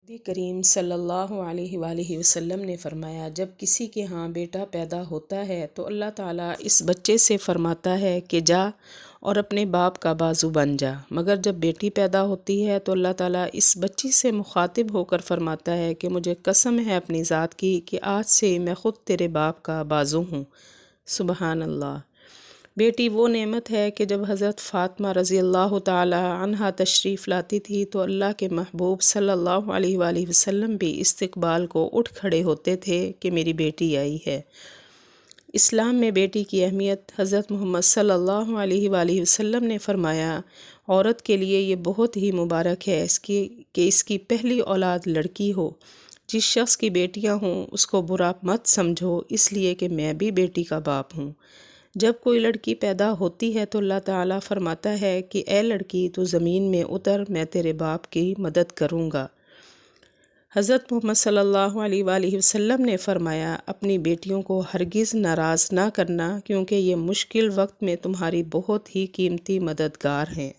نبی کریم صلی اللہ علیہ وآلہ وسلم نے فرمایا، جب کسی کے ہاں بیٹا پیدا ہوتا ہے تو اللہ تعالیٰ اس بچے سے فرماتا ہے کہ جا اور اپنے باپ کا بازو بن جا، مگر جب بیٹی پیدا ہوتی ہے تو اللہ تعالیٰ اس بچی سے مخاطب ہو کر فرماتا ہے کہ مجھے قسم ہے اپنی ذات کی کہ آج سے میں خود تیرے باپ کا بازو ہوں۔ سبحان اللہ۔ بیٹی وہ نعمت ہے کہ جب حضرت فاطمہ رضی اللہ تعالی عنہا تشریف لاتی تھی تو اللہ کے محبوب صلی اللہ علیہ وآلہ وسلم بھی استقبال کو اٹھ کھڑے ہوتے تھے کہ میری بیٹی آئی ہے۔ اسلام میں بیٹی کی اہمیت حضرت محمد صلی اللہ علیہ وآلہ وسلم نے فرمایا، عورت کے لیے یہ بہت ہی مبارک ہے کہ اس کی پہلی اولاد لڑکی ہو۔ جس شخص کی بیٹیاں ہوں اس کو برا مت سمجھو، اس لیے کہ میں بھی بیٹی کا باپ ہوں۔ جب کوئی لڑکی پیدا ہوتی ہے تو اللہ تعالیٰ فرماتا ہے کہ اے لڑکی تو زمین میں اتر، میں تیرے باپ کی مدد کروں گا۔ حضرت محمد صلی اللہ علیہ وآلہ وسلم نے فرمایا، اپنی بیٹیوں کو ہرگز ناراض نہ کرنا، کیونکہ یہ مشکل وقت میں تمہاری بہت ہی قیمتی مددگار ہیں۔